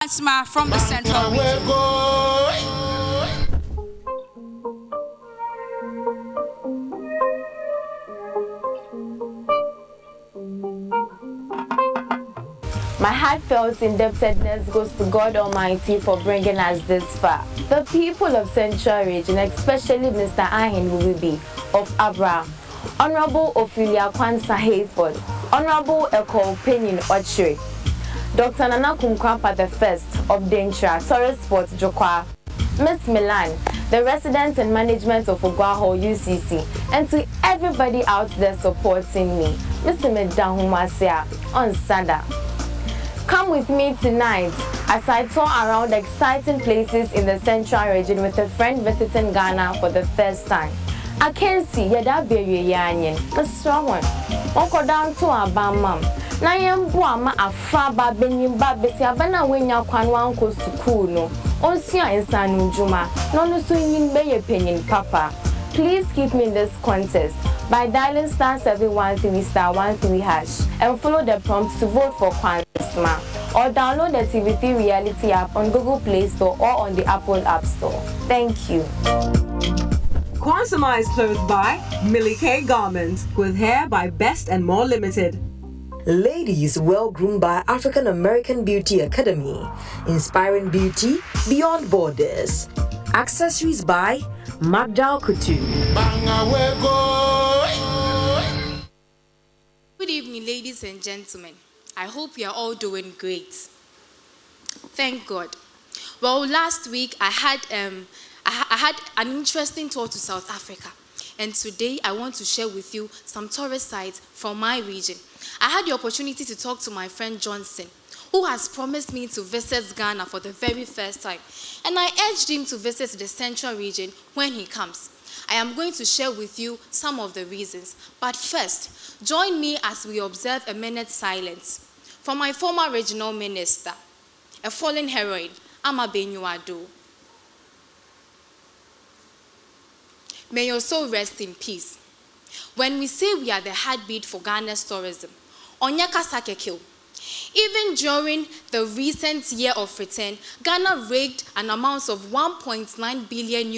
Kwansema from the central region. My heartfelt indebtedness goes to God Almighty for bringing us this far. The people of Central Region, especially Mr. Ahin Wubibi of Abra, Honorable Ophelia Kwansema Hayford, Honorable Eko Penin Ochre, Dr. Nana Kumkwapa the First of Dentra, Torres Sport Jokwa, Miss Milan, the resident and management of Ogwaho UCC, and to everybody out there supporting me, Mr. Medahumasia on Sada. Come with me tonight as I tour around exciting places in the Central Region with a friend visiting Ghana for the first time. I can see Yada Berry Yanyan, the strong one. Oko down to our bam. Na yemboama afaba benyimba besi abana wenya kwanwa nko school no. Onsia insanu juma. No no so nyimbe ye penyin papa. Please keep me in this contest by dialing *713*13# and follow the prompts to vote for Kwansema, or download the TV3 Reality app on Google Play Store or on the Apple App Store. Thank you. Kwansema is clothed by Millie K Garments with hair by Best and More Limited. Ladies well groomed by African American Beauty Academy, inspiring beauty beyond borders. Accessories by Magdal Couture. Good evening, ladies and gentlemen. I hope you are all doing great. Thank God. Well, last week I had an interesting tour to South Africa, and today I want to share with you some tourist sites from my region. I had the opportunity to talk to my friend Johnson, who has promised me to visit Ghana for the very first time, and I urged him to visit the Central Region when he comes. I am going to share with you some of the reasons, but first, join me as we observe a minute's silence for my former regional minister, a fallen heroine, Ama Benyuado. May your soul rest in peace. When we say we are the heartbeat for Ghana's tourism, Onyeka Sakekil. Even during the recent year of return, Ghana raked an amount of $1.9 billion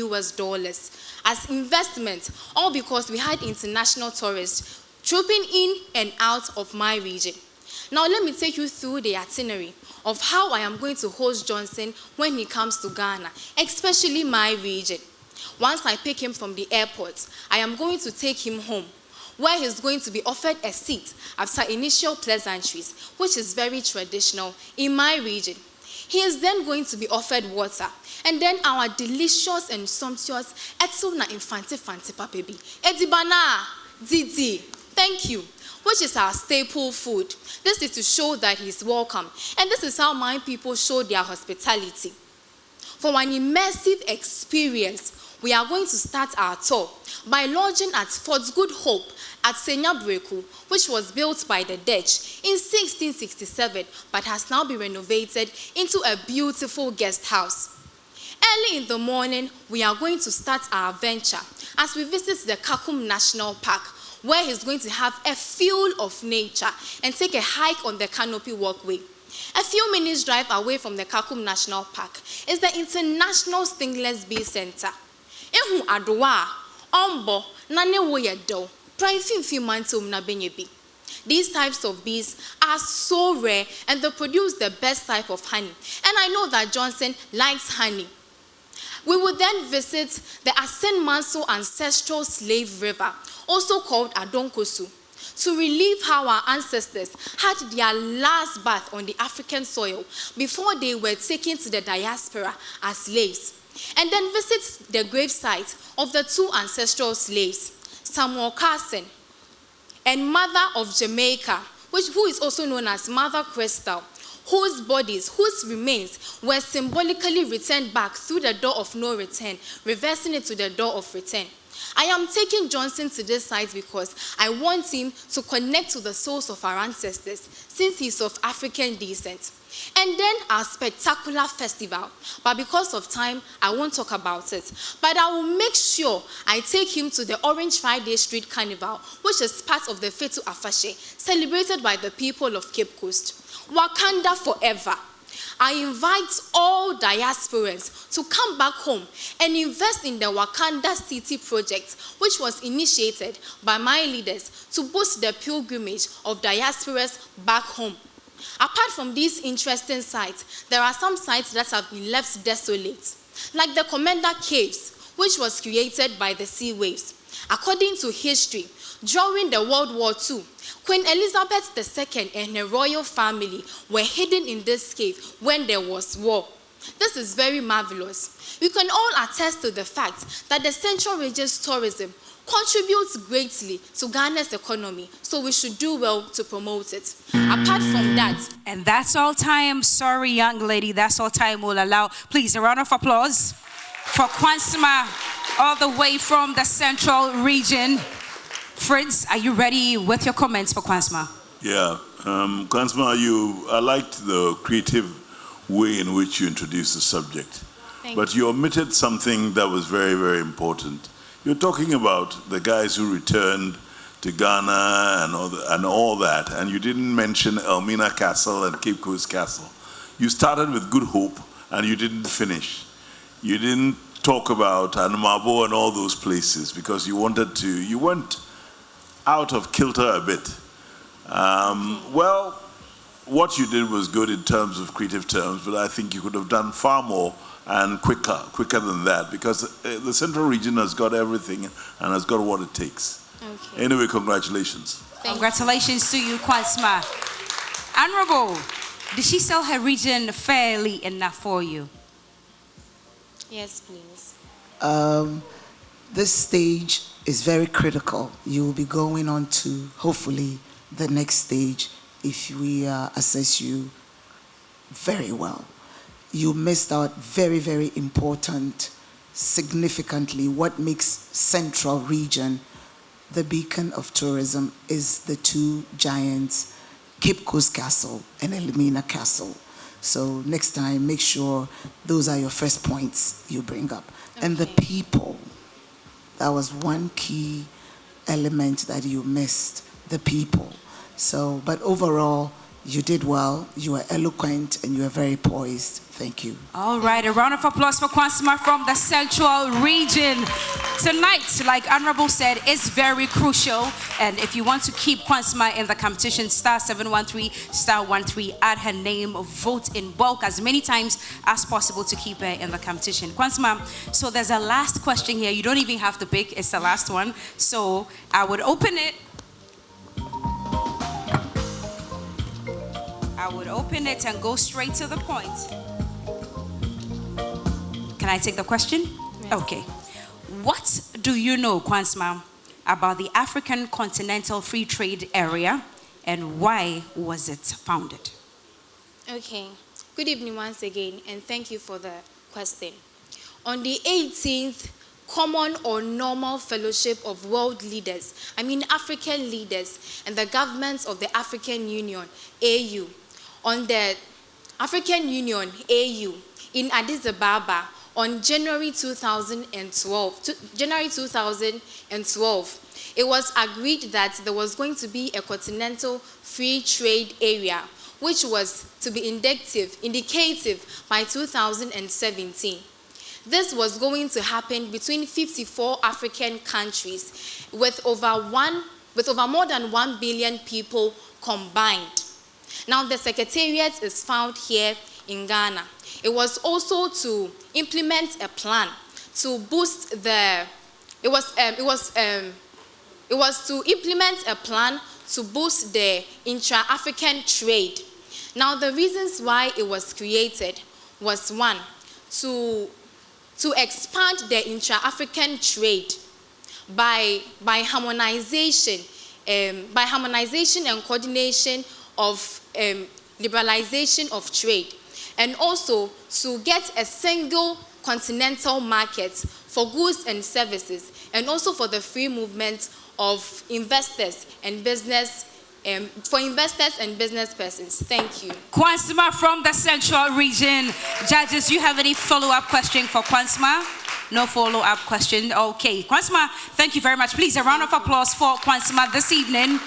as investment, all because we had international tourists trooping in and out of my region. Now let me take you through the itinerary of how I am going to host Johnson when he comes to Ghana, especially my region. Once I pick him from the airport, I am going to take him home, where he's going to be offered a seat after initial pleasantries, which is very traditional in my region. He is then going to be offered water, and then our delicious and sumptuous Etsuna Infante Papebi, Edibana, Didi, thank you, which is our staple food. This is to show that he's welcome, and this is how my people show their hospitality. For an immersive experience, we are going to start our tour by lodging at Fort Good Hope at Senya Breku, which was built by the Dutch in 1667, but has now been renovated into a beautiful guest house. Early in the morning, we are going to start our venture as we visit the Kakum National Park, where he's going to have a feel of nature and take a hike on the Canopy Walkway. A few minutes drive away from the Kakum National Park is the International Stingless Bee Center. Ehu adowa, ombo, nane woyedo, pricing few months na benyebi. These types of bees are so rare and they produce the best type of honey. And I know that Johnson likes honey. We will then visit the Asen Manso ancestral slave river, also called Adonkosu, to relive how our ancestors had their last bath on the African soil before they were taken to the diaspora as slaves. And then visit the gravesite of the two ancestral slaves, Samuel Carson and Mother of Jamaica, who is also known as Mother Crystal, whose remains were symbolically returned back through the door of no return, reversing it to the door of return. I am taking Johnson to this site because I want him to connect to the souls of our ancestors, since he's of African descent. And then our spectacular festival. But because of time, I won't talk about it. But I will make sure I take him to the Orange Friday Street Carnival, which is part of the Fetu Afashe, celebrated by the people of Cape Coast. Wakanda forever. I invite all diasporans to come back home and invest in the Wakanda City project, which was initiated by my leaders to boost the pilgrimage of diasporas back home. Apart from these interesting sites, there are some sites that have been left desolate, like the Commander Caves, which was created by the sea waves. According to history, during the World War II, Queen Elizabeth II and her royal family were hidden in this cave when there was war. This is very marvelous. We can all attest to the fact that the Central Region's tourism contributes greatly to Ghana's economy, so we should do well to promote it. Apart from that... And that's all time. Sorry, young lady, that's all time will allow. Please, a round of applause for Kwansema, all the way from the Central Region. Fritz, are you ready with your comments for Kwansema? Yeah, Kwansema, I liked the creative way in which you introduced the subject. But you omitted something that was very, very important. You're talking about the guys who returned to Ghana and all that, and you didn't mention Elmina Castle and Cape Coast Castle. You started with Good Hope, and you didn't finish. You didn't talk about Anamabo and all those places because you went out of kilter a bit. Well, what you did was good in terms of creative terms, but I think you could have done far more and quicker than that, because the Central Region has got everything and has got what it takes. Okay. Anyway, congratulations. Congratulations to you, Kwansema. Honorable, did she sell her region fairly enough for you? Yes, please. This stage is very critical. You will be going on to, hopefully, the next stage if we assess you very well. You missed out very, very important, significantly, what makes Central Region the beacon of tourism is the two giants, Cape Coast Castle and Elmina Castle. So next time, make sure those are your first points you bring up. Okay. And the people, that was one key element that you missed, the people. So, but overall, you did well, you were eloquent, and you were very poised. Thank you. All right, a round of applause for Kwansema from the Central Region. Tonight, like Honorable said, is very crucial. And if you want to keep Kwansema in the competition, *713, *13, add her name, vote in bulk as many times as possible to keep her in the competition. Kwansema, so there's a last question here. You don't even have to pick, it's the last one. So I would open it. And go straight to the point. Can I take the question? Yes. Okay. What do you know, Kwansema, about the African Continental Free Trade Area, and why was it founded? Okay. Good evening once again, and thank you for the question. On the 18th Common or Normal Fellowship of World Leaders, African leaders, and the governments of the African Union, AU, on the African Union, AU, in Addis Ababa on January 2012, it was agreed that there was going to be a continental free trade area, which was to be indicative by 2017. This was going to happen between 54 African countries with over more than 1 billion people combined. Now, the Secretariat is found here in Ghana. It was also to implement a plan to boost the. It was to implement a plan to boost the intra-African trade. Now, the reasons why it was created was one, to expand the intra-African trade by harmonization and coordination of liberalization of trade, and also to get a single continental market for goods and services, and also for the free movement of investors and business persons. Thank you. Kwansema from the Central Region. Judges, you have any follow-up question for Kwansema? No follow-up question. Okay, Kwansema, thank you very much. Please, a round of applause for Kwansema this evening.